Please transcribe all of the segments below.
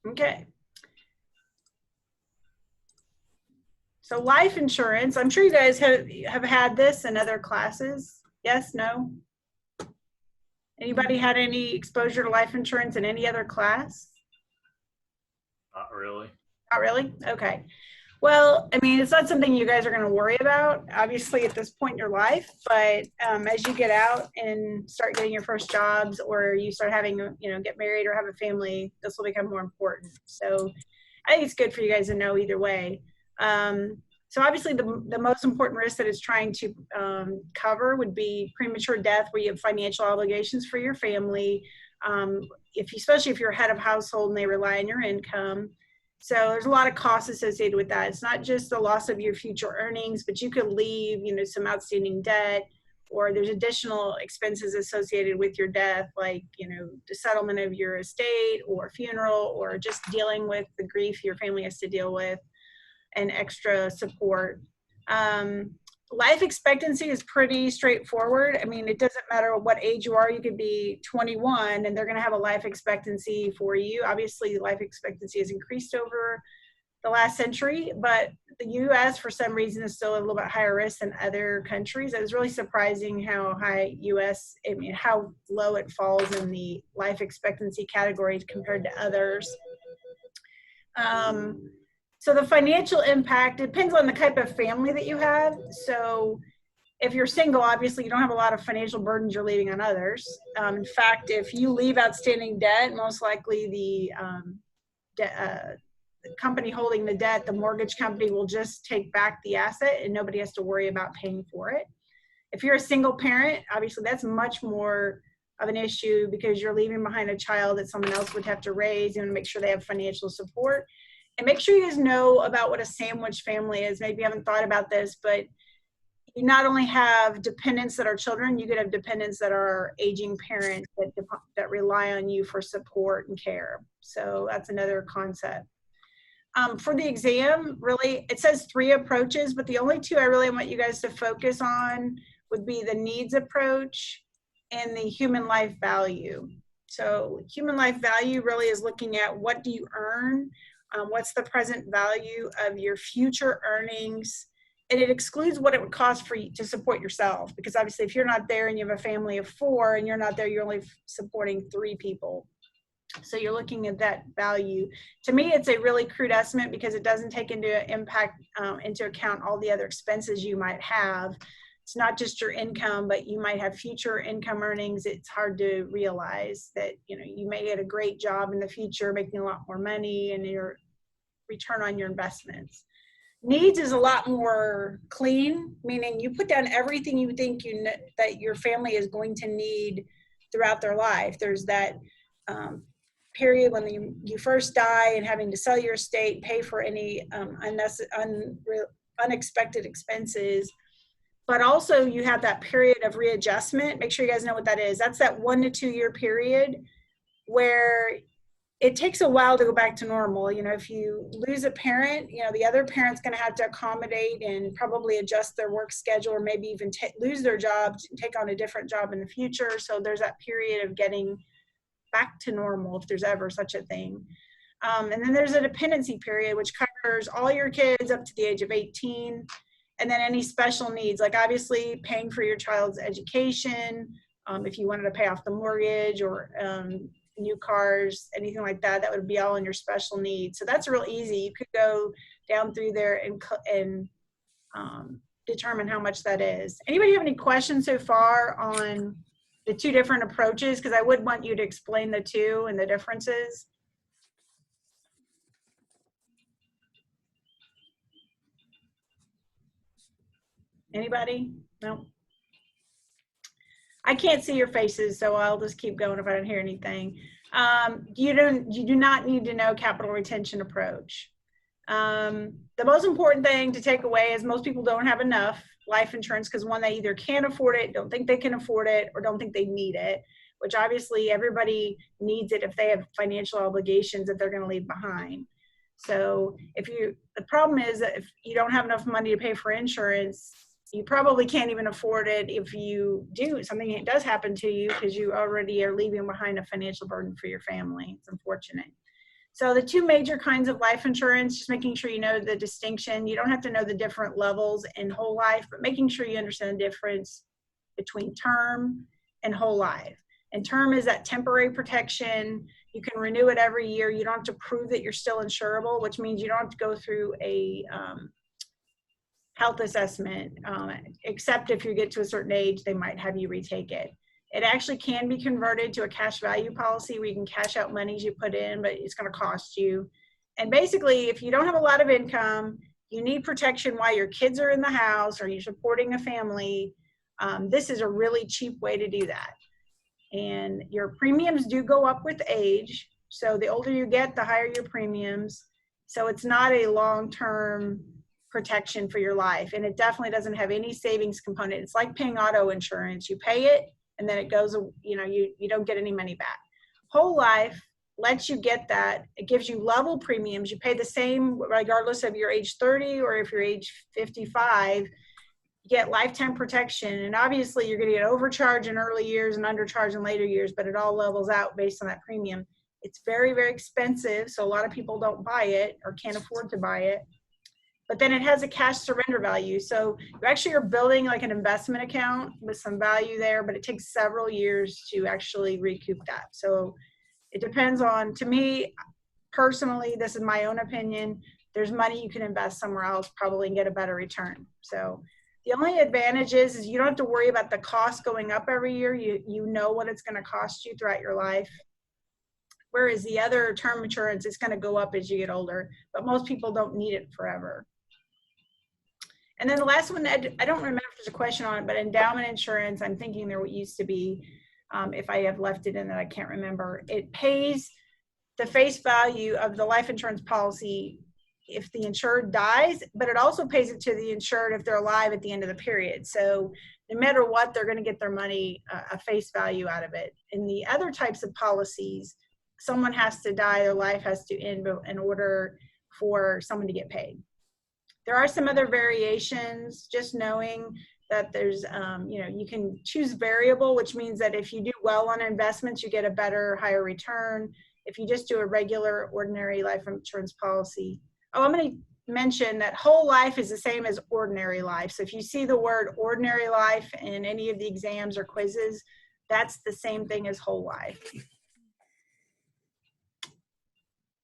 Okay. So life insurance, I'm sure you guys have had this in other classes. Yes, no? Anybody had any exposure to life insurance in any other class? Not really. Not really? Okay. Well, I mean, it's not something you guys are going to worry about, obviously, at this point in your life. But as you get out and start getting your first jobs, or you start having, get married or have a family, this will become more important. So I think it's good for you guys to know either way. So obviously, the most important risk that it's trying to cover would be premature death, where you have financial obligations for your family. Especially if you're head of household and they rely on your income. So there's a lot of costs associated with that. It's not just the loss of your future earnings, but you could leave, some outstanding debt, or there's additional expenses associated with your death, like, the settlement of your estate or funeral, or just dealing with the grief your family has to deal with and extra support. Um, Life expectancy is pretty straightforward. I mean, it doesn't matter what age you are. You could be 21 and they're going to have a life expectancy for you. Obviously, life expectancy has increased over the last century, but the US, for some reason, is still a little bit higher risk than other countries. It was really surprising how high US, I mean, how low it falls in the life expectancy categories compared to others. Um, so the financial impact depends on the type of family that you have. So if you're single, obviously you don't have a lot of financial burdens you're leaving on others. In fact, if you leave outstanding debt, most likely the company holding the debt, the mortgage company, will just take back the asset and nobody has to worry about paying for it. If you're a single parent, obviously that's much more of an issue because you're leaving behind a child that someone else would have to raise and make sure they have financial support. And make sure you guys know about what a sandwich family is. Maybe you haven't thought about this, but you not only have dependents that are children, you could have dependents that are aging parents that rely on you for support and care. So that's another concept. For the exam, really, it says 3 approaches, but the only 2 I really want you guys to focus on would be the needs approach and the human life value. So human life value really is looking at what do you earn, what's the present value of your future earnings, and it excludes what it would cost for you to support yourself, because obviously if you're not there and you have a family of 4 and you're not there, you're only supporting 3 people. So you're looking at that value. To me, it's a really crude estimate because it doesn't take into account all the other expenses you might have. It's not just your income, but you might have future income earnings. It's hard to realize that you may get a great job in the future, making a lot more money, and your return on your investments. Needs is a lot more clean, meaning you put down everything you think that your family is going to need throughout their life. There's that period when you first die and having to sell your estate, pay for any unexpected expenses. But also you have that period of readjustment. Make sure you guys know what that is. That's that 1 to 2 year period where it takes a while to go back to normal. If you lose a parent, the other parent's going to have to accommodate and probably adjust their work schedule, or maybe even lose their job to take on a different job in the future. So there's that period of getting back to normal, if there's ever such a thing. And then there's a dependency period, which covers all your kids up to the age of 18. And then any special needs, like obviously paying for your child's education, if you wanted to pay off the mortgage, or new cars, anything like that, that would be all in your special needs. So that's real easy. You could go down through there and determine how much that is. Anybody have any questions so far on the 2 different approaches? Because I would want you to explain the 2 and the differences. Anybody? No? I can't see your faces, so I'll just keep going if I don't hear anything. You do not need to know capital retention approach. The most important thing to take away is most people don't have enough life insurance because, one, they either can't afford it, don't think they can afford it, or don't think they need it, which obviously everybody needs it if they have financial obligations that they're going to leave behind. So the problem is that if you don't have enough money to pay for insurance, you probably can't even afford it if you do something does happen to you, because you already are leaving behind a financial burden for your family. It's unfortunate. So the two major kinds of life insurance, just making sure you know the distinction. You don't have to know the different levels in whole life, but making sure you understand the difference between term and whole life. And term is that temporary protection. You can renew it every year. You don't have to prove that you're still insurable, which means you don't have to go through a health assessment, except if you get to a certain age, they might have you retake it. It actually can be converted to a cash value policy where you can cash out monies you put in, but it's going to cost you. And basically, if you don't have a lot of income, you need protection while your kids are in the house or you're supporting a family, this is a really cheap way to do that. And your premiums do go up with age. So the older you get, the higher your premiums. So it's not a long-term protection for your life. And it definitely doesn't have any savings component. It's like paying auto insurance. You pay it, and then it goes, you don't get any money back. Whole life lets you get that. It gives you level premiums. You pay the same regardless of your age 30 or if you're age 55, you get lifetime protection. And obviously you're going to get overcharged in early years and undercharged in later years, but it all levels out based on that premium. It's very, very expensive. So a lot of people don't buy it or can't afford to buy it. But then it has a cash surrender value. So you actually are building like an investment account with some value there, but it takes several years to actually recoup that. So it depends on, to me, personally, this is my own opinion, there's money you can invest somewhere else probably and get a better return. So the only advantage is you don't have to worry about the cost going up every year. You know what it's going to cost you throughout your life. Whereas the other term insurance, it's going to go up as you get older, but most people don't need it forever. And then the last one, I don't remember if there's a question on it, but endowment insurance, I'm thinking there used to be, if I have left it in that I can't remember. It pays the face value of the life insurance policy if the insured dies, but it also pays it to the insured if they're alive at the end of the period. So no matter what, they're going to get their money, a face value out of it. In the other types of policies, someone has to die, their life has to end in order for someone to get paid. There are some other variations, just knowing that there's, you can choose variable, which means that if you do well on investments, you get a better, higher return. If you just do a regular, ordinary life insurance policy. Oh, I'm going to mention that whole life is the same as ordinary life. So if you see the word ordinary life in any of the exams or quizzes, that's the same thing as whole life.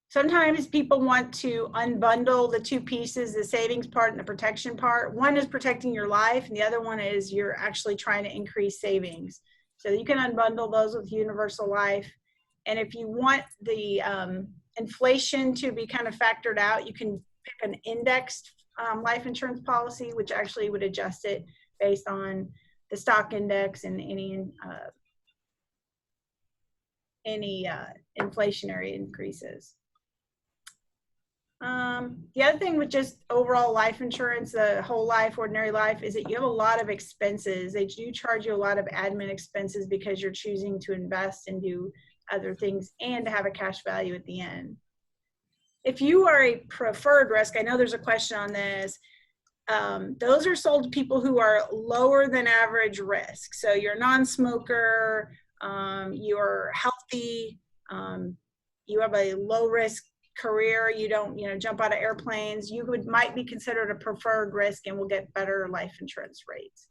Sometimes people want to unbundle the two pieces, the savings part and the protection part. One is protecting your life, and the other one is you're actually trying to increase savings. So you can unbundle those with universal life. And if you want the inflation to be kind of factored out, you can pick an indexed life insurance policy, which actually would adjust it based on the stock index and any inflationary increases. The other thing with just overall life insurance, whole life, ordinary life, is that you have a lot of expenses. They do charge you a lot of admin expenses because you're choosing to invest and do other things and to have a cash value at the end. If you are a preferred risk, I know there's a question on this, those are sold to people who are lower than average risk. So you're a non-smoker, you're healthy, you have a low risk career, you don't jump out of airplanes, you might be considered a preferred risk and will get better life insurance rates.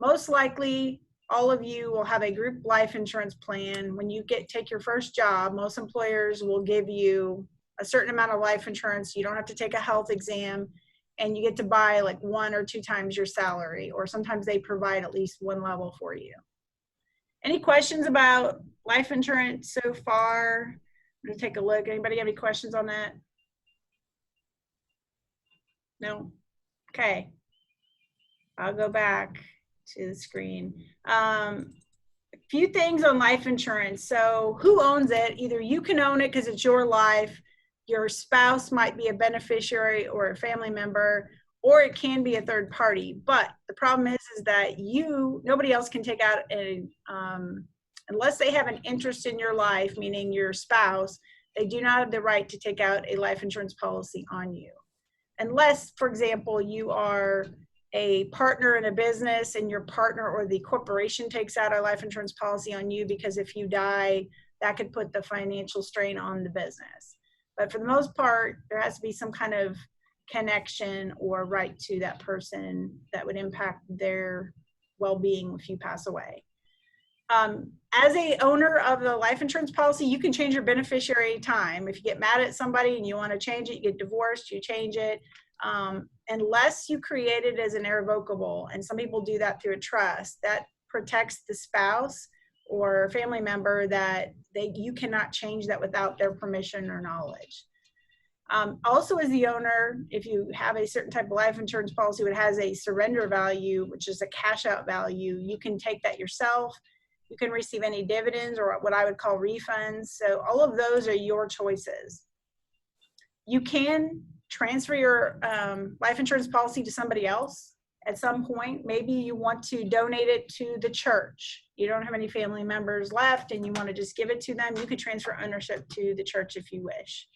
Most likely all of you will have a group life insurance plan. When you take your first job, most employers will give you a certain amount of life insurance. You don't have to take a health exam, and you get to buy like 1 or 2 times your salary, or sometimes they provide at least one level for you. Any questions about life insurance so far? I'm going to take a look. Anybody have any questions on that? No? Okay. I'll go back to the screen. A few things on life insurance. So who owns it? Either you can own it because it's your life, your spouse might be a beneficiary or a family member, or it can be a third party. But the problem is that nobody else can take out unless they have an interest in your life, meaning your spouse, they do not have the right to take out a life insurance policy on you. Unless, for example, you are a partner in a business and your partner or the corporation takes out a life insurance policy on you, because if you die, that could put the financial strain on the business. But for the most part, there has to be some kind of connection or right to that person that would impact their well-being if you pass away. As a owner of the life insurance policy, you can change your beneficiary time. If you get mad at somebody and you want to change it, you get divorced, you change it. Unless you create it as an irrevocable, and some people do that through a trust, that protects the spouse or family member that you cannot change that without their permission or knowledge. Also, as the owner, if you have a certain type of life insurance policy that has a surrender value, which is a cash out value, you can take that yourself. You can receive any dividends or what I would call refunds. So all of those are your choices. You can transfer your life insurance policy to somebody else at some point. Maybe you want to donate it to the church. You don't have any family members left and you want to just give it to them. You could transfer ownership to the church if you wish.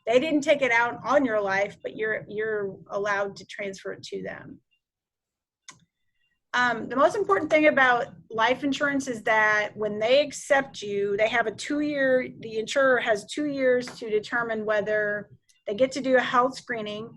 They didn't take it out on your life, but you're allowed to transfer it to them. The most important thing about life insurance is that when they accept you, they have the insurer has 2 years to determine whether they get to do a health screening,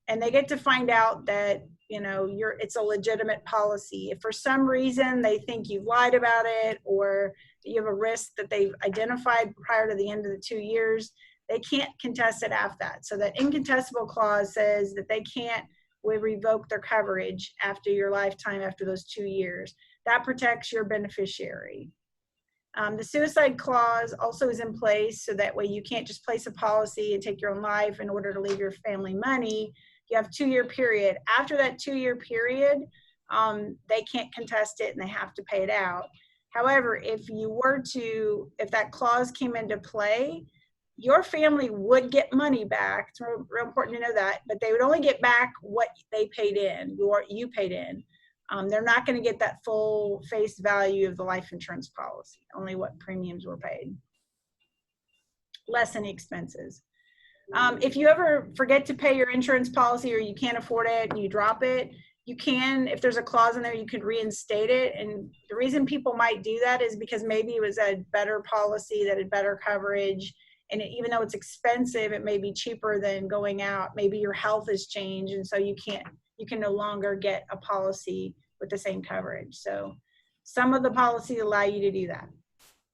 and they get to find out that, it's a legitimate policy. If for some reason they think you've lied about it or you have a risk that they've identified prior to the end of the 2 years, they can't contest it after that. So that incontestable clause says that they can't revoke their coverage after your lifetime, after those 2 years. That protects your beneficiary. The suicide clause also is in place, so that way you can't just place a policy and take your own life in order to leave your family money. You have a 2-year period. After that 2-year period, they can't contest it and they have to pay it out. However, if that clause came into play, your family would get money back. It's real important to know that, but they would only get back what they paid in, or you paid in. They're not going to get that full face value of the life insurance policy, only what premiums were paid, less any expenses. If you ever forget to pay your insurance policy or you can't afford it and you drop it, you can, if there's a clause in there, you could reinstate it. And the reason people might do that is because maybe it was a better policy that had better coverage. And even though it's expensive, it may be cheaper than going out. Maybe your health has changed, and so you can no longer get a policy with the same coverage. So some of the policies allow you to do that.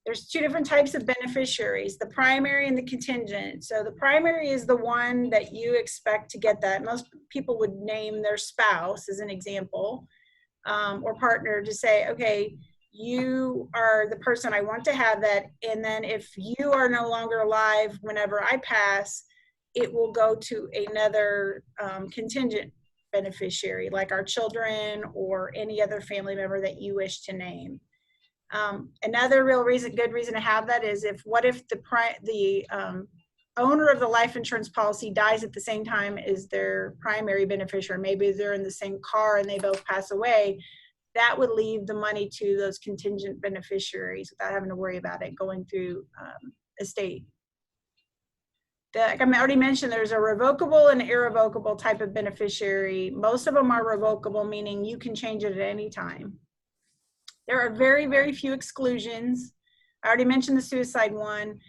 There's 2 different types of beneficiaries, the primary and the contingent. So the primary is the one that you expect to get that. Most people would name their spouse as an example, or partner, to say, okay, you are the person I want to have that. And then if you are no longer alive whenever I pass, it will go to another contingent beneficiary, like our children or any other family member that you wish to name. Another good reason to have that is what if the owner of the life insurance policy dies at the same time as their primary beneficiary. Maybe they're in the same car and they both pass away. That would leave the money to those contingent beneficiaries without having to worry about it going through estate. Like I already mentioned, there's a revocable and irrevocable type of beneficiary. Most of them are revocable, meaning you can change it at any time. There are very, very few exclusions. I already mentioned the suicide one.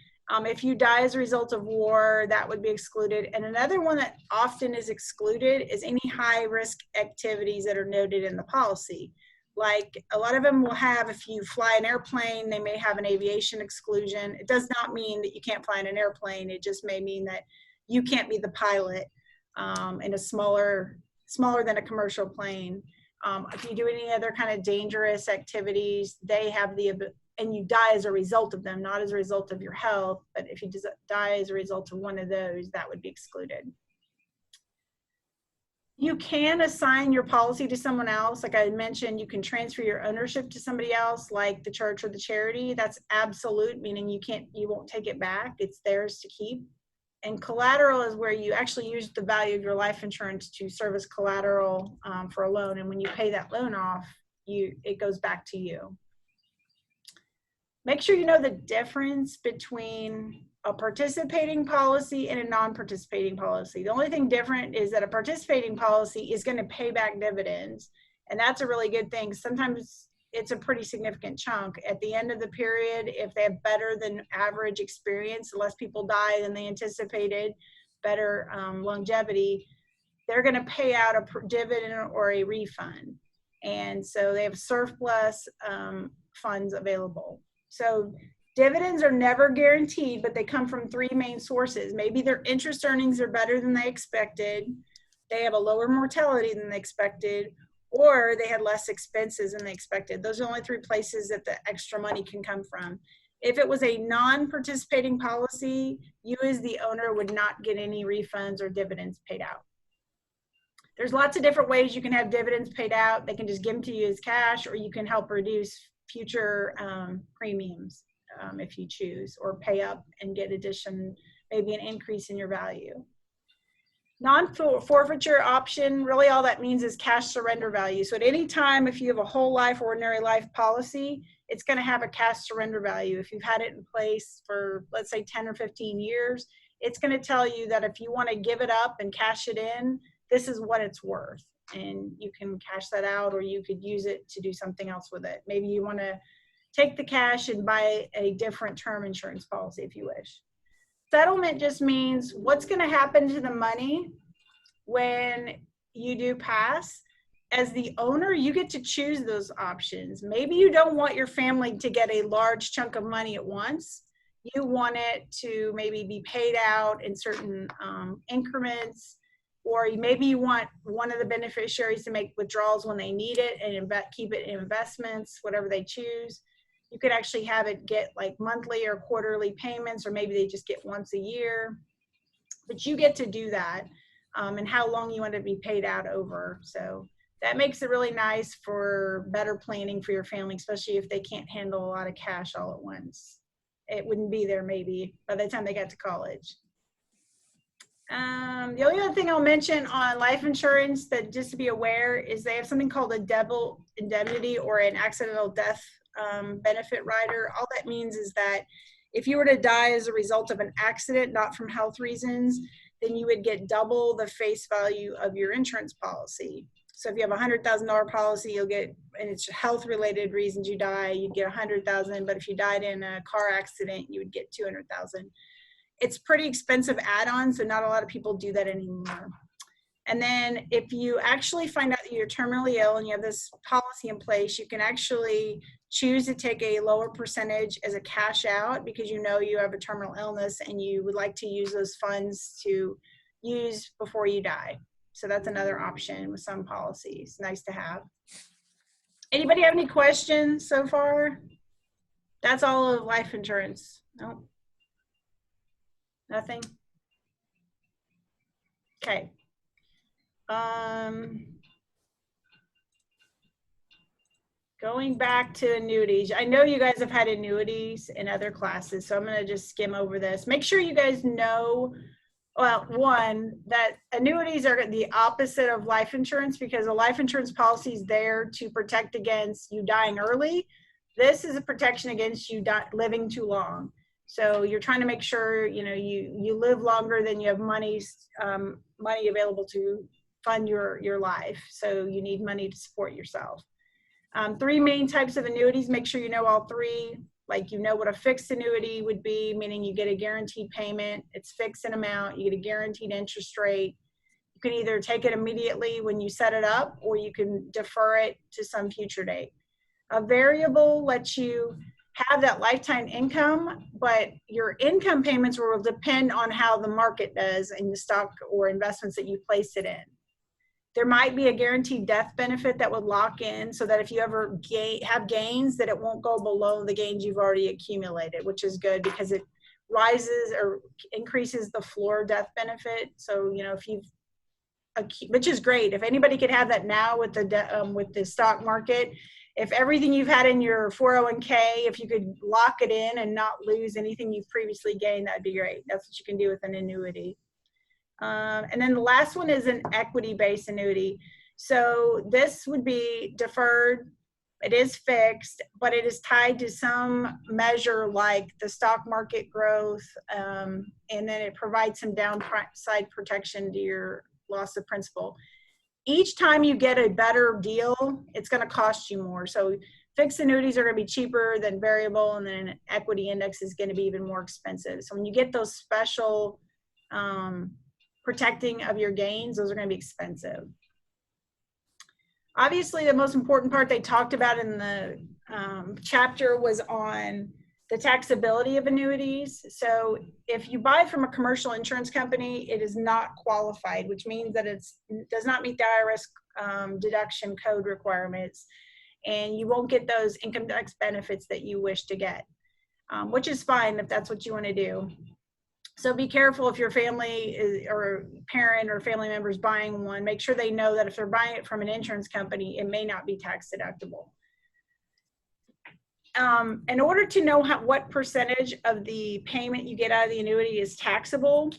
If you die as a result of war, that would be excluded. And another one that often is excluded is any high-risk activities that are noted in the policy. Like a lot of them will have, if you fly an airplane, they may have an aviation exclusion. It does not mean that you can't fly in an airplane. It just may mean that you can't be the pilot in a smaller than a commercial plane. If you do any other kind of dangerous activities, they have and you die as a result of them, not as a result of your health, but if you die as a result of one of those, that would be excluded. You can assign your policy to someone else. Like I mentioned, you can transfer your ownership to somebody else, like the church or the charity. That's absolute, meaning you won't take it back. It's theirs to keep. And collateral is where you actually use the value of your life insurance to serve as collateral for a loan. And when you pay that loan off, it goes back to you. Make sure you know the difference between a participating policy and a non-participating policy. The only thing different is that a participating policy is going to pay back dividends. And that's a really good thing. Sometimes it's a pretty significant chunk. At the end of the period, if they have better than average experience, less people die than they anticipated, better longevity, they're going to pay out a dividend or a refund. And so they have surplus funds available. So dividends are never guaranteed, but they come from three main sources. Maybe their interest earnings are better than they expected, they have a lower mortality than they expected, or they had less expenses than they expected. Those are the only three places that the extra money can come from. If it was a non-participating policy, you as the owner would not get any refunds or dividends paid out. There's lots of different ways you can have dividends paid out. They can just give them to you as cash, or you can help reduce future premiums if you choose, or pay up and get maybe an increase in your value. Non-forfeiture option, really all that means is cash surrender value. So at any time, if you have a whole life, ordinary life policy, it's going to have a cash surrender value. If you've had it in place for, let's say, 10 or 15 years, it's going to tell you that if you want to give it up and cash it in, this is what it's worth. And you can cash that out, or you could use it to do something else with it. Maybe you want to take the cash and buy a different term insurance policy if you wish. Settlement just means what's going to happen to the money when you do pass. As the owner, you get to choose those options. Maybe you don't want your family to get a large chunk of money at once. You want it to maybe be paid out in certain increments, or maybe you want one of the beneficiaries to make withdrawals when they need it and keep it in investments, whatever they choose. You could actually have it get like monthly or quarterly payments, or maybe they just get once a year. But you get to do that, and how long you want to be paid out over. So that makes it really nice for better planning for your family, especially if they can't handle a lot of cash all at once. It wouldn't be there maybe by the time they got to college. The only other thing I'll mention on life insurance, that just to be aware, is they have something called a double indemnity or an accidental death benefit rider. All that means is that if you were to die as a result of an accident, not from health reasons, then you would get double the face value of your insurance policy. So if you have a $100,000 policy, you'll get, and it's health related reasons you die, you'd get $100,000. But if you died in a car accident, you would get $200,000. It's pretty expensive add-on, so not a lot of people do that anymore. And then if you actually find out that you're terminally ill and you have this policy in place, you can actually choose to take a lower percentage as a cash out because you know you have a terminal illness and you would like to use those funds to use before you die. So that's another option with some policies. Nice to have. Anybody have any questions so far? That's all of life insurance. No? Nothing? Okay. Going back to annuities. I know you guys have had annuities in other classes, so I'm going to just skim over this. Make sure you guys know, well, one, that annuities are the opposite of life insurance because a life insurance policy is there to protect against you dying early. This is a protection against you living too long. So you're trying to make sure, you know, you live longer than you have money available to fund your life. So you need money to support yourself. Three main types of annuities. Make sure you know all three. Like, you know what a fixed annuity would be, meaning you get a guaranteed payment. It's fixed in amount. You get a guaranteed interest rate. You can either take it immediately when you set it up, or you can defer it to some future date. A variable lets you have that lifetime income, but your income payments will depend on how the market does in the stock or investments that you place it in. There might be a guaranteed death benefit that would lock in so that if you ever have gains, that it won't go below the gains you've already accumulated, which is good because it rises or increases the floor death benefit. So, you know, if you've, which is great. If anybody could have that now with the stock market, if everything you've had in your 401k, if you could lock it in and not lose anything you've previously gained, that'd be great. That's what you can do with an annuity. And then the last one is an equity-based annuity. So this would be deferred. It is fixed, but it is tied to some measure like the stock market growth, and then it provides some downside protection to your loss of principal. Each time you get a better deal, it's going to cost you more. So fixed annuities are going to be cheaper than variable, and then an equity index is going to be even more expensive. So when you get those special protecting of your gains, those are going to be expensive. Obviously, the most important part they talked about in the chapter was on the taxability of annuities. So if you buy from a commercial insurance company, it is not qualified, which means that it does not meet the IRS deduction code requirements, and you won't get those income tax benefits that you wish to get, which is fine if that's what you want to do. So be careful if your family is, or parent or family member is buying one. Make sure they know that if they're buying it from an insurance company, it may not be tax deductible. In order to know what percentage of the payment you get out of the annuity is taxable,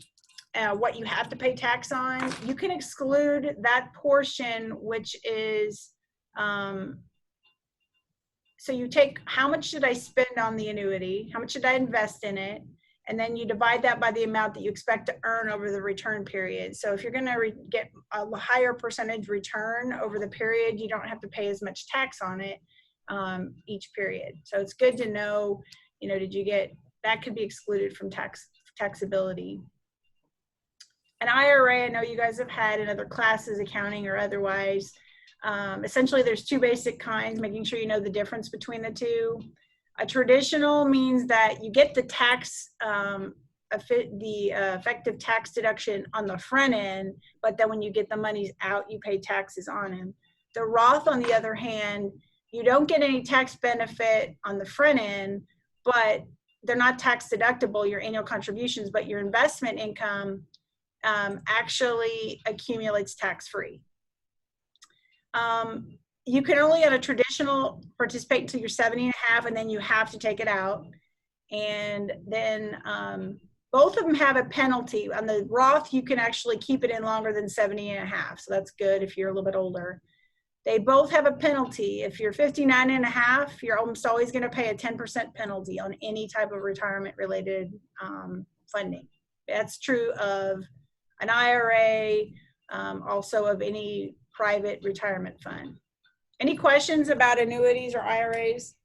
what you have to pay tax on, you can exclude that portion, which is, so you take how much did I spend on the annuity, how much did I invest in it, and then you divide that by the amount that you expect to earn over the return period. So if you're going to get a higher percentage return over the period, you don't have to pay as much tax on it each period. So it's good to know, you know, did you get, that could be excluded from taxability. An IRA, I know you guys have had in other classes, accounting or otherwise. Essentially, there's two basic kinds, making sure you know the difference between the two. A traditional means that you get the tax, effective tax deduction on the front end, but then when you get the monies out, you pay taxes on them. The Roth, on the other hand, you don't get any tax benefit on the front end, but they're not tax deductible, your annual contributions, but your investment income actually accumulates tax-free. You can only on a traditional participate until you're 70 and a half, and then you have to take it out. And then both of them have a penalty. On the Roth, you can actually keep it in longer than 70 and a half. So that's good if you're a little bit older. They both have a penalty. If you're 59 and a half, you're almost always going to pay a 10% penalty on any type of retirement related funding. That's true of an IRA, also of any private retirement fund. Any questions about annuities or IRAs?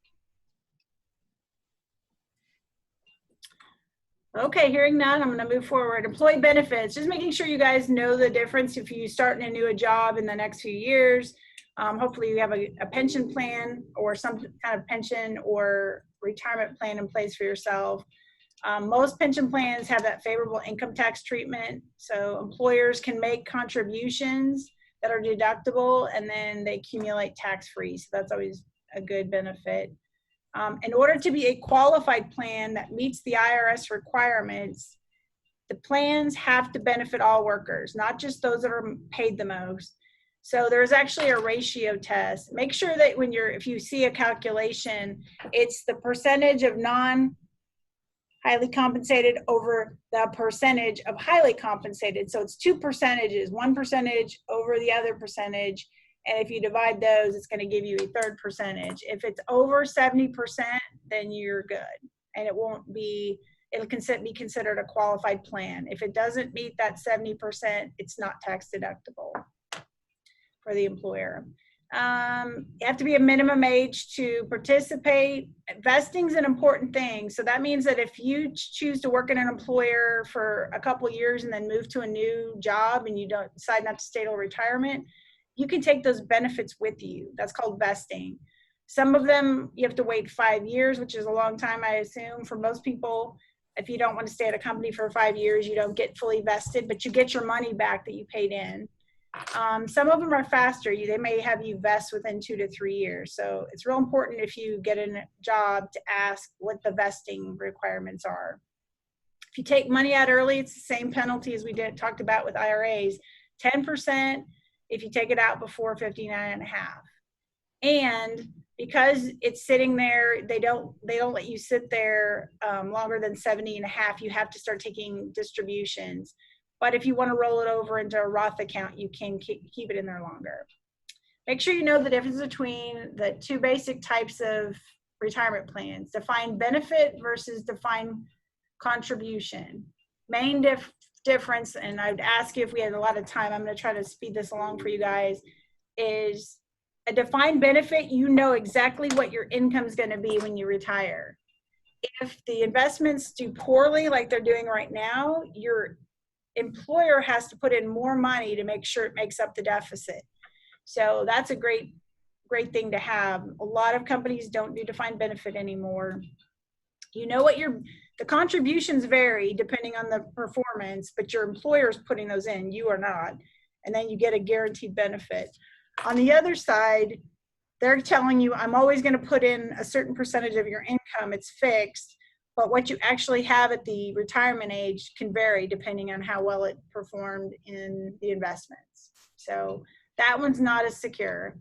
Okay, hearing none, I'm going to move forward. Employee benefits, just making sure you guys know the difference if you start a new job in the next few years. Hopefully you have a pension plan or some kind of pension or retirement plan in place for yourself. Most pension plans have that favorable income tax treatment. So employers can make contributions that are deductible, and then they accumulate tax-free. So that's always a good benefit. In order to be a qualified plan that meets the IRS requirements, the plans have to benefit all workers, not just those that are paid the most. So there's actually a ratio test. Make sure that when if you see a calculation, it's the percentage of non-highly compensated over the percentage of highly compensated. So it's two percentages, one percentage over the other percentage. And if you divide those, it's going to give you a third percentage. If it's over 70%, then you're good. And it won't be, it'll be considered a qualified plan. If it doesn't meet that 70%, it's not tax deductible for the employer. You have to be a minimum age to participate. Vesting is an important thing. So that means that if you choose to work in an employer for a couple of years and then move to a new job and you don't decide not to stay till retirement, you can take those benefits with you. That's called vesting. Some of them you have to wait 5 years, which is a long time, I assume. For most people, if you don't want to stay at a company for 5 years, you don't get fully vested, but you get your money back that you paid in. Some of them are faster. They may have you vest within 2 to 3 years. So it's real important if you get a job to ask what the vesting requirements are. If you take money out early, it's the same penalty as we talked about with IRAs, 10% if you take it out before 59 and a half. And because it's sitting there, they don't let you sit there longer than 70 and a half. You have to start taking distributions. But if you want to roll it over into a Roth account, you can keep it in there longer. Make sure you know the difference between the two basic types of retirement plans, defined benefit versus defined contribution. Main difference, and I'd ask you if we had a lot of time, I'm going to try to speed this along for you guys, is A defined benefit, you know exactly what your income is going to be when you retire. If the investments do poorly, like they're doing right now, your employer has to put in more money to make sure it makes up the deficit. So that's a great thing to have. A lot of companies don't do defined benefit anymore. You know what the contributions vary depending on the performance, but your employer is putting those in, you are not. And then you get a guaranteed benefit. On the other side, they're telling you, I'm always going to put in a certain percentage of your income, it's fixed, but what you actually have at the retirement age can vary depending on how well it performed in the investments. So that one's not as secure.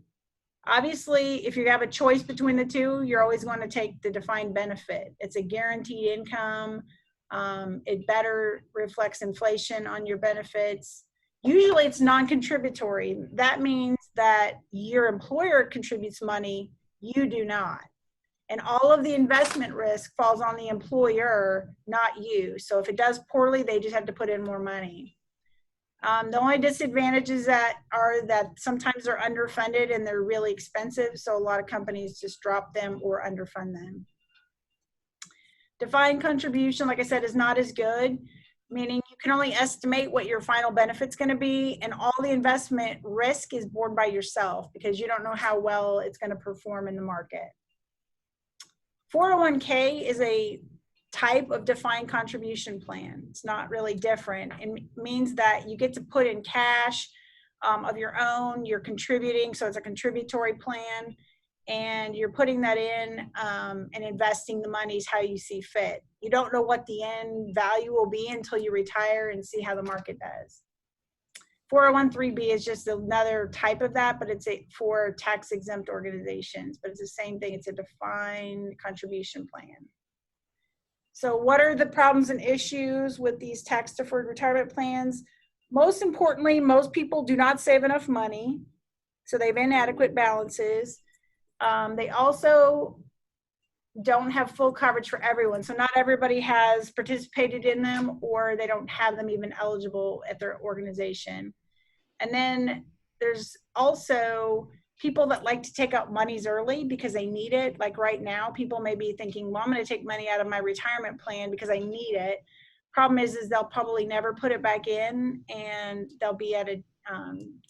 Obviously, if you have a choice between the two, you're always going to take the defined benefit. It's a guaranteed income. It better reflects inflation on your benefits. Usually it's non-contributory. That means that your employer contributes money, you do not. And all of the investment risk falls on the employer, not you. So if it does poorly, they just have to put in more money. The only disadvantages are that sometimes they're underfunded and they're really expensive. So a lot of companies just drop them or underfund them. Defined contribution, like I said, is not as good, meaning you can only estimate what your final benefit's going to be, and all the investment risk is borne by yourself because you don't know how well it's going to perform in the market. 401k is a type of defined contribution plan. It's not really different. It means that you get to put in cash of your own, you're contributing, so it's a contributory plan, and you're putting that in and investing the monies how you see fit. You don't know what the end value will be until you retire and see how the market does. 401(b) is just another type of that, but it's for tax exempt organizations, but it's the same thing. It's a defined contribution plan. So what are the problems and issues with these tax deferred retirement plans? Most importantly, most people do not save enough money, so they have inadequate balances. They also don't have full coverage for everyone. So not everybody has participated in them, or they don't have them even eligible at their organization. And then there's also people that like to take out monies early because they need it. Like right now, people may be thinking, well, I'm going to take money out of my retirement plan because I need it. Problem is they'll probably never put it back in, and they'll be at a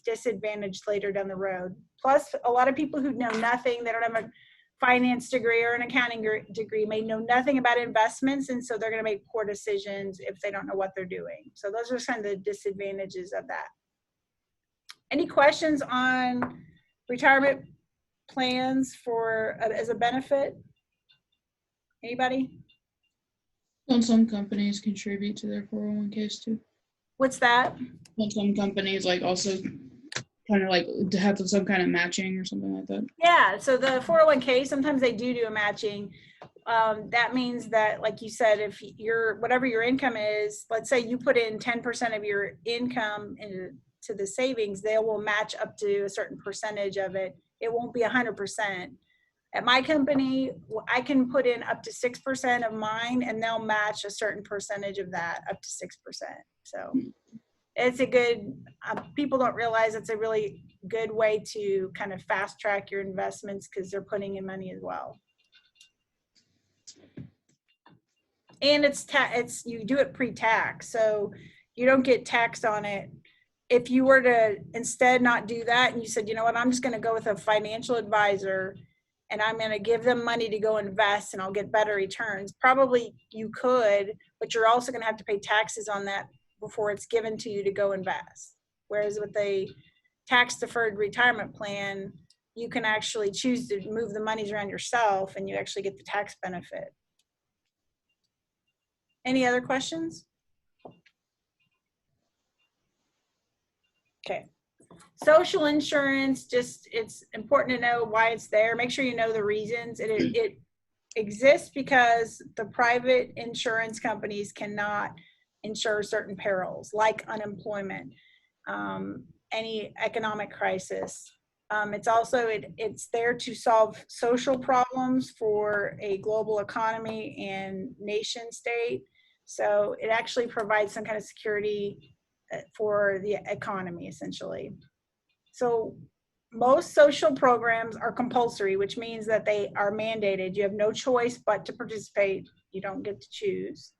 disadvantage later down the road. Plus, a lot of people who know nothing, they don't have a finance degree or an accounting degree, may know nothing about investments, and so they're going to make poor decisions if they don't know what they're doing. So those are kind of the disadvantages of that. Any questions on retirement plans for as a benefit? Anybody? Don't some companies contribute to their 401ks too? What's that? Don't some companies like also kind of like to have some kind of matching or something like that? Yeah, so the 401k, sometimes they do a matching. That means that, like you said, if whatever your income is, let's say you put in 10% of your income into the savings, they will match up to a certain percentage of it. It won't be 100%. At my company, I can put in up to 6% of mine, and they'll match a certain percentage of that up to 6%. So it's a good, people don't realize it's a really good way to kind of fast track your investments because they're putting in money as well. And it's you do it pre-tax, so you don't get taxed on it. If you were to instead not do that and you said, you know what, I'm just going to go with a financial advisor and I'm going to give them money to go invest and I'll get better returns, probably you could, but you're also going to have to pay taxes on that before it's given to you to go invest. Whereas with a tax deferred retirement plan, you can actually choose to move the monies around yourself and you actually get the tax benefit. Any other questions? Okay. Social insurance, just it's important to know why it's there. Make sure you know the reasons. It exists because the private insurance companies cannot insure certain perils like unemployment, any economic crisis. It's also, it's there to solve social problems for a global economy and nation state. So it actually provides some kind of security for the economy, essentially. So most social programs are compulsory, which means that they are mandated. You have no choice but to participate. You don't get to choose.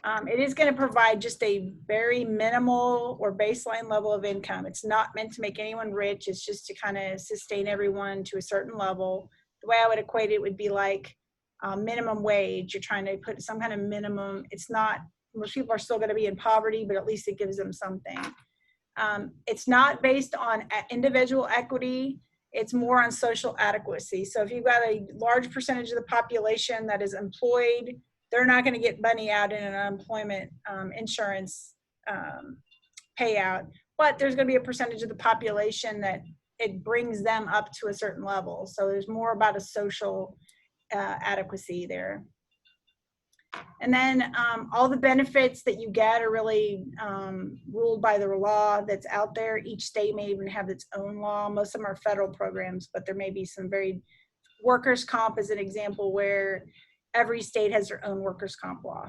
It is going to provide just a very minimal or baseline level of income. It's not meant to make anyone rich. It's just to kind of sustain everyone to a certain level. The way I would equate it would be like minimum wage. You're trying to put some kind of minimum. It's not, most people are still going to be in poverty, but at least it gives them something. It's not based on individual equity. It's more on social adequacy. So if you've got a large percentage of the population that is employed, they're not going to get money out in an unemployment insurance payout, but there's going to be a percentage of the population that it brings them up to a certain level. So there's more about a social adequacy there. And then all the benefits that you get are really ruled by the law that's out there. Each state may even have its own law. Most of them are federal programs, but there may be some very, workers' comp is an example where every state has their own workers' comp law.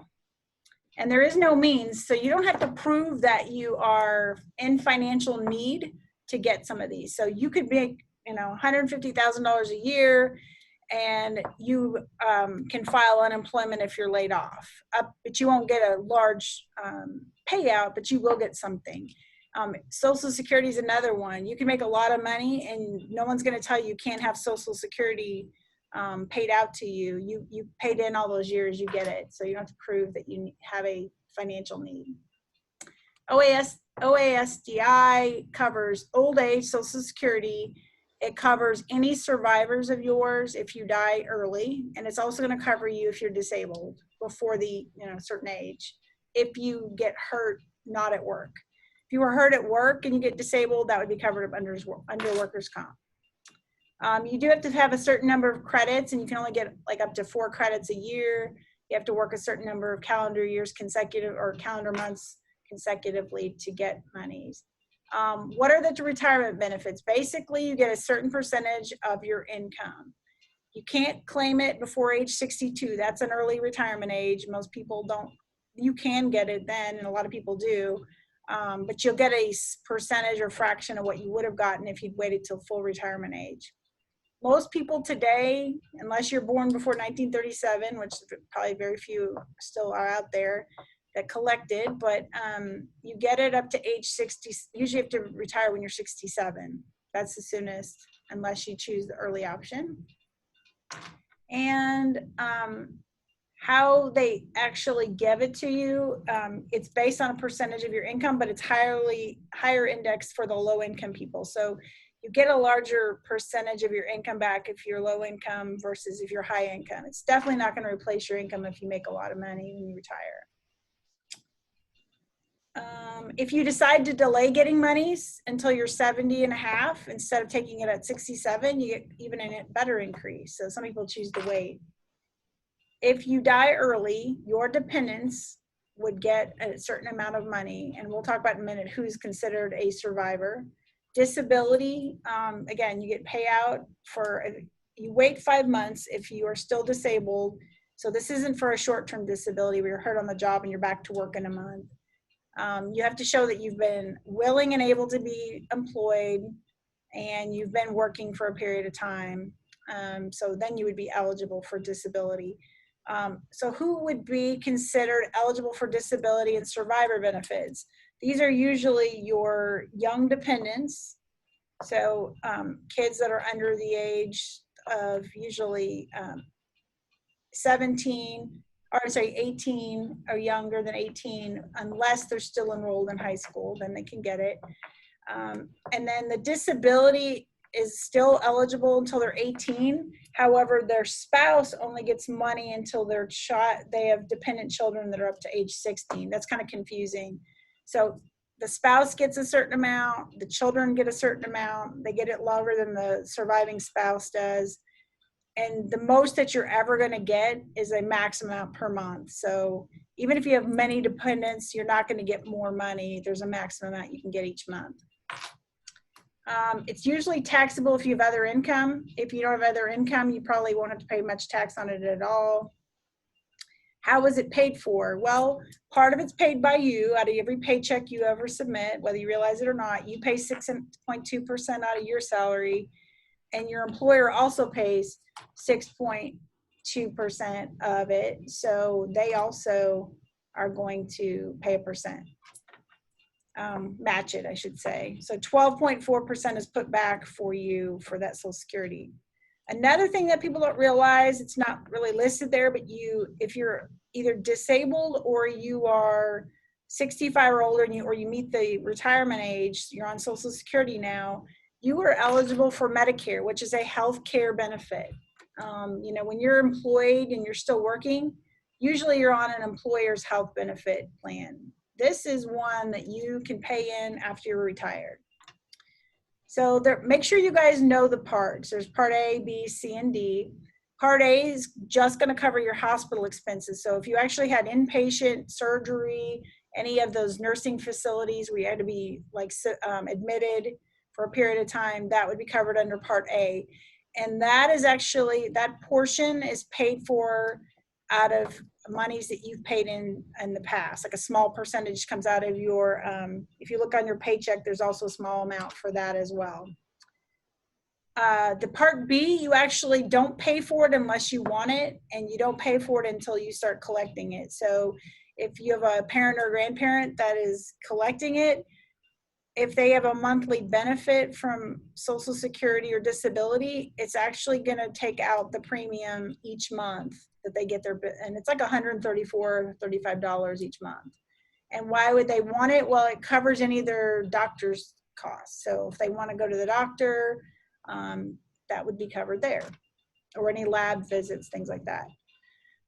And there is no means, so you don't have to prove that you are in financial need to get some of these. So you could make, $150,000 a year, and you can file unemployment if you're laid off. But you won't get a large payout, but you will get something. Social Security is another one. You can make a lot of money, and no one's going to tell you can't have Social Security paid out to you. You paid in all those years, you get it. So you don't have to prove that you have a financial need. OASDI covers old age Social Security. It covers any survivors of yours if you die early, and it's also going to cover you if you're disabled before the certain age. If you get hurt not at work, if you were hurt at work and you get disabled, that would be covered up under workers' comp. You do have to have a certain number of credits, and you can only get like up to 4 credits a year. You have to work a certain number of calendar years consecutive or calendar months consecutively to get monies. What are the retirement benefits? Basically, you get a certain percentage of your income. You can't claim it before age 62. That's an early retirement age. Most people don't. You can get it then, and a lot of people do. But you'll get a percentage or fraction of what you would have gotten if you'd waited till full retirement age. Most people today, unless you're born before 1937, which probably very few still are out there that collected, but you get it up to age 60. Usually you have to retire when you're 67. That's the soonest, unless you choose the early option. And how they actually give it to you, it's based on a percentage of your income, but it's higher indexed for the low income people. So you get a larger percentage of your income back if you're low income versus if you're high income. It's definitely not going to replace your income if you make a lot of money when you retire. If you decide to delay getting monies until you're 70 and a half, instead of taking it at 67, you get even a better increase. So some people choose to wait. If you die early, your dependents would get a certain amount of money, and we'll talk about in a minute who's considered a survivor. Disability, again, you get payout for, you wait 5 months if you are still disabled. So this isn't for a short-term disability where you're hurt on the job and you're back to work in a month. You have to show that you've been willing and able to be employed and you've been working for a period of time. So then you would be eligible for disability. So who would be considered eligible for disability and survivor benefits? These are usually your young dependents. So kids that are under the age of usually 18 or younger than 18, unless they're still enrolled in high school, then they can get it. And then the disability is still eligible until they're 18. However, their spouse only gets money until they have dependent children that are up to age 16. That's kind of confusing. So the spouse gets a certain amount, the children get a certain amount, they get it longer than the surviving spouse does. And the most that you're ever going to get is a max amount per month. So even if you have many dependents, you're not going to get more money. There's a maximum amount you can get each month. It's usually taxable if you have other income. If you don't have other income, you probably won't have to pay much tax on it at all. How is it paid for? Well, part of it's paid by you out of every paycheck you ever submit, whether you realize it or not. You pay 6.2% out of your salary, and your employer also pays 6.2% of it. So they also are going to pay a percent. Match it, I should say. So 12.4% is put back for you for that Social Security. Another thing that people don't realize, it's not really listed there, but if you're either disabled or you are 65 or older, and you meet the retirement age, you're on Social Security now, you are eligible for Medicare, which is a health care benefit. When you're employed and you're still working, usually you're on an employer's health benefit plan. This is one that you can pay in after you're retired. So make sure you guys know the parts. There's part A, B, C, and D. Part A is just going to cover your hospital expenses. So if you actually had inpatient surgery, any of those nursing facilities where you had to be admitted for a period of time, that would be covered under Part A. And that portion is paid for out of monies that you've paid in the past. Like a small percentage comes out of your, if you look on your paycheck, there's also a small amount for that as well. The Part B, you actually don't pay for it unless you want it, and you don't pay for it until you start collecting it. So if you have a parent or grandparent that is collecting it, if they have a monthly benefit from Social Security or disability, it's actually going to take out the premium each month that they get and it's like $134, $35 each month. And why would they want it? Well, it covers any of their doctor's costs. So if they want to go to the doctor, that would be covered there, or any lab visits, things like that.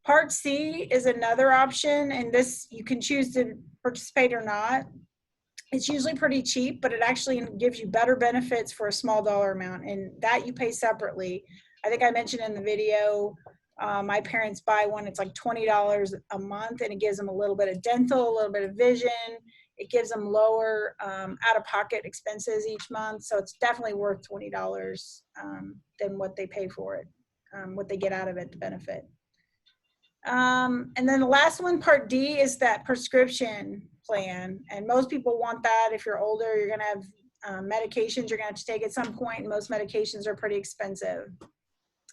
Part C is another option, and this you can choose to participate or not. It's usually pretty cheap, but it actually gives you better benefits for a small dollar amount, and that you pay separately. I think I mentioned in the video, my parents buy one, it's like $20 a month, and it gives them a little bit of dental, a little bit of vision. It gives them lower out-of-pocket expenses each month, so it's definitely worth $20 than what they pay for it, what they get out of it, the benefit. And then the last one, Part D, is that prescription plan, and most people want that. If you're older, you're going to have medications you're going to have to take at some point, and most medications are pretty expensive.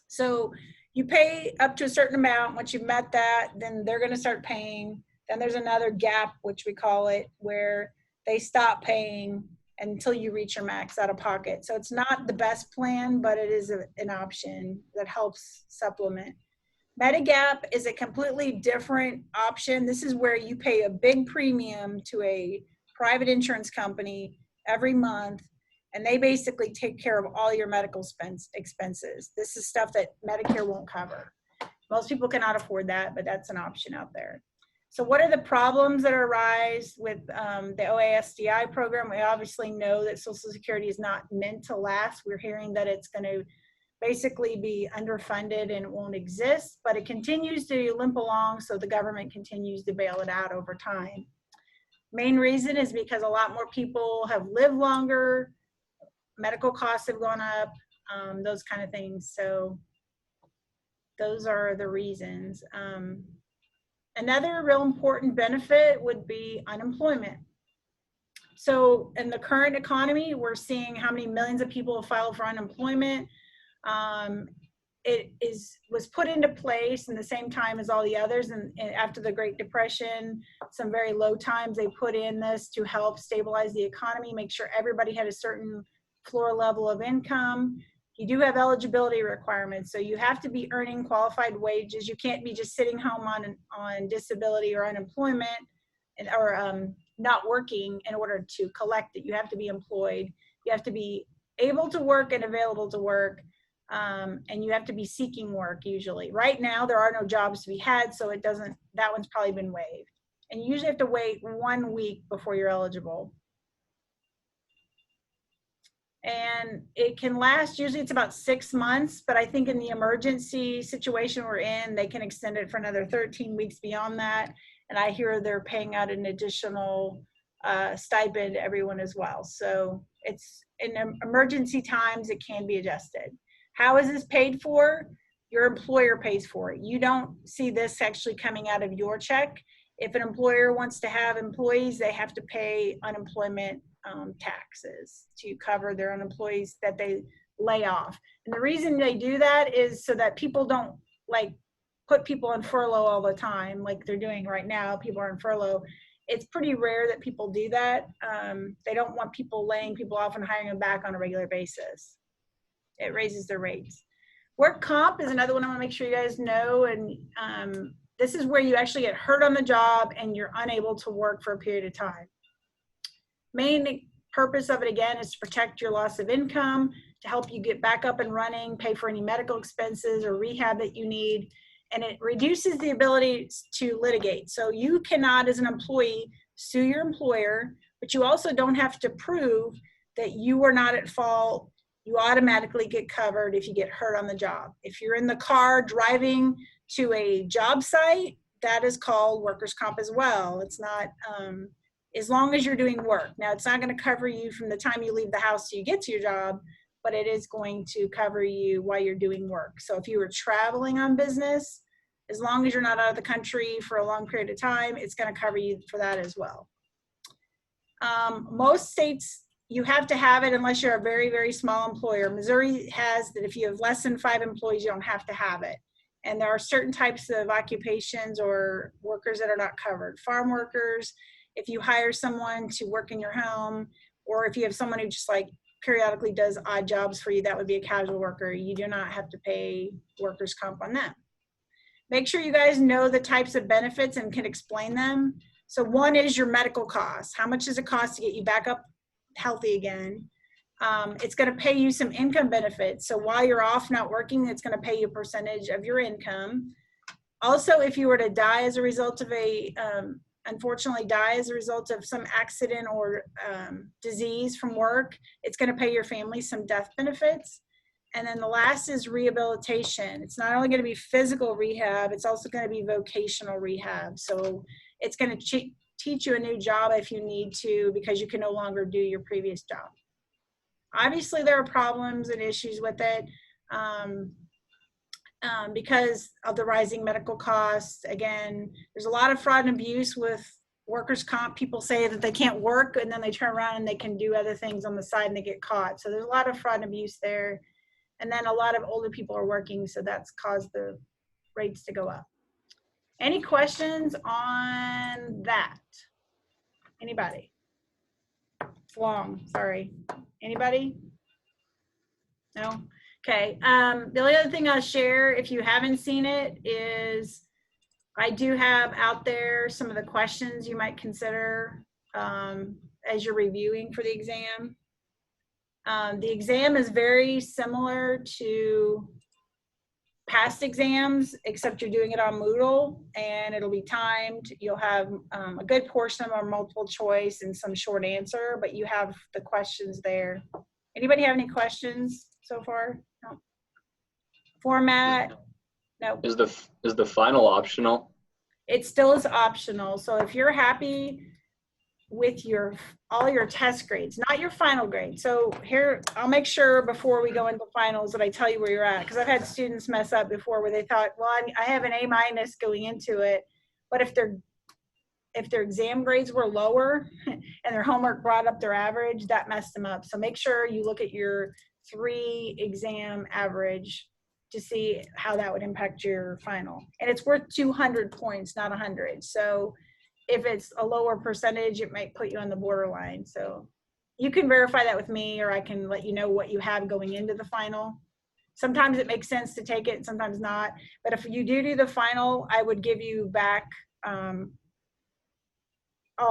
So you pay up to a certain amount. Once you've met that, then they're going to start paying. Then there's another gap, which we call it, where they stop paying until you reach your max out of pocket. So it's not the best plan, but it is an option that helps supplement. Medigap is a completely different option. This is where you pay a big premium to a private insurance company every month, and they basically take care of all your medical expenses. This is stuff that Medicare won't cover. Most people cannot afford that, but that's an option out there. So what are the problems that arise with the OASDI program? We obviously know that Social Security is not meant to last. We're hearing that it's going to basically be underfunded and it won't exist, but it continues to limp along, so the government continues to bail it out over time. Main reason is because a lot more people have lived longer, medical costs have gone up, those kind of things. So those are the reasons. Another real important benefit would be unemployment. So in the current economy, we're seeing how many millions of people have filed for unemployment. It was put into place in the same time as all the others, and after the Great Depression, some very low times, they put in this to help stabilize the economy, make sure everybody had a certain floor level of income. You do have eligibility requirements, so you have to be earning qualified wages. You can't be just sitting home on disability or unemployment or not working in order to collect it. You have to be employed. You have to be able to work and available to work. And you have to be seeking work usually. Right now, there are no jobs to be had, so that one's probably been waived. And you usually have to wait 1 week before you're eligible. And it can last, usually it's about 6 months, but I think in the emergency situation we're in, they can extend it for another 13 weeks beyond that. And I hear they're paying out an additional stipend to everyone as well. So it's in emergency times, it can be adjusted. How is this paid for? your employer pays for it. You don't see this actually coming out of your check. If an employer wants to have employees, they have to pay unemployment taxes to cover their own employees that they lay off. And the reason they do that is so that people don't like put people on furlough all the time, like they're doing right now. People are on furlough. It's pretty rare that people do that. They don't want people laying people off and hiring them back on a regular basis. It raises their rates. Work comp is another one I want to make sure you guys know. And this is where you actually get hurt on the job and you're unable to work for a period of time. Main purpose of it, again, is to protect your loss of income, to help you get back up and running, pay for any medical expenses or rehab that you need. And it reduces the ability to litigate. So you cannot, as an employee, sue your employer, but you also don't have to prove that you were not at fault. You automatically get covered if you get hurt on the job. If you're in the car driving to a job site, that is called workers' comp as well. It's not, as long as you're doing work. Now, it's not going to cover you from the time you leave the house till you get to your job, but it is going to cover you while you're doing work. So if you were traveling on business, as long as you're not out of the country for a long period of time, it's going to cover you for that as well. Most states, you have to have it unless you're a very, very small employer. Missouri has that if you have less than 5 employees, you don't have to have it. And there are certain types of occupations or workers that are not covered. Farm workers, if you hire someone to work in your home, or if you have someone who just like periodically does odd jobs for you, that would be a casual worker. You do not have to pay workers' comp on them. Make sure you guys know the types of benefits and can explain them. So one is your medical costs. How much does it cost to get you back up healthy again? It's going to pay you some income benefits. So while you're off not working, it's going to pay you a percentage of your income. Also, if you were to die as a result of unfortunately die as a result of some accident or disease from work, it's going to pay your family some death benefits. And then the last is rehabilitation. It's not only going to be physical rehab, it's also going to be vocational rehab. So it's going to teach you a new job if you need to, because you can no longer do your previous job. Obviously, there are problems and issues with it because of the rising medical costs. Again, there's a lot of fraud and abuse with workers' comp. People say that they can't work and then they turn around and they can do other things on the side and they get caught. So there's a lot of fraud and abuse there. And then a lot of older people are working, so that's caused the rates to go up. Any questions on that? Anybody? It's long, sorry. Anybody? No? Okay, the only other thing I'll share, if you haven't seen it, is I do have out there some of the questions you might consider as you're reviewing for the exam. The exam is very similar to past exams, except you're doing it on Moodle, and it'll be timed. You'll have a good portion of them are multiple choice and some short answer, but you have the questions there. Anybody have any questions so far? No. Format? No. Is the final optional? It still is optional. So if you're happy with all your test grades, not your final grade. So here, I'll make sure before we go into finals that I tell you where you're at, because I've had students mess up before where they thought, well, I have an A- going into it, but if their exam grades were lower and their homework brought up their average, that messed them up. So make sure you look at your 3 exam average to see how that would impact your final. And it's worth 200 points, not 100. So if it's a lower percentage, it might put you on the borderline. So you can verify that with me, or I can let you know what you have going into the final. Sometimes it makes sense to take it, sometimes not. But if you do the final, I would give you back all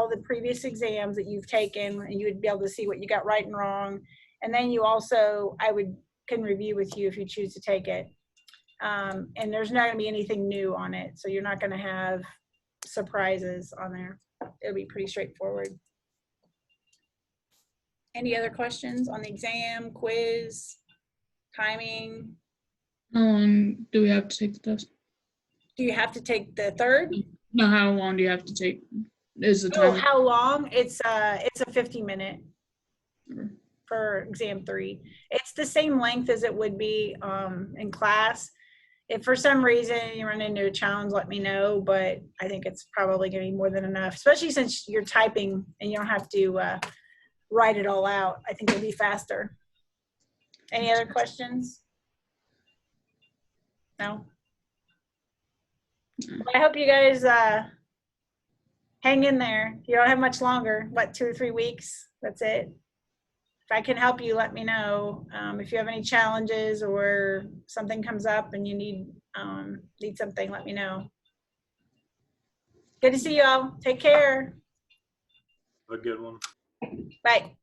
the previous exams that you've taken, and you would be able to see what you got right and wrong. And then you also, can review with you if you choose to take it. And there's not going to be anything new on it. So you're not going to have surprises on there. It'll be pretty straightforward. Any other questions on the exam, quiz, timing? How long do we have to take the test? Do you have to take the 3rd? No, how long do you have to take? Is the Oh, time? how long? It's a 50-minute for exam 3. It's the same length as it would be in class. if for some reason you run into a challenge, let me know, but I think it's probably gonna be more than enough, especially since you're typing and you don't have to write it all out. I think it'll be faster. Any other questions? No? Well, I hope you guys hang in there. You don't have much longer. What, 2 or 3 weeks? That's it. If I can help you, let me know. If you have any challenges or something comes up and you need something, let me know. Good to see you all. Take care. A good one. Bye.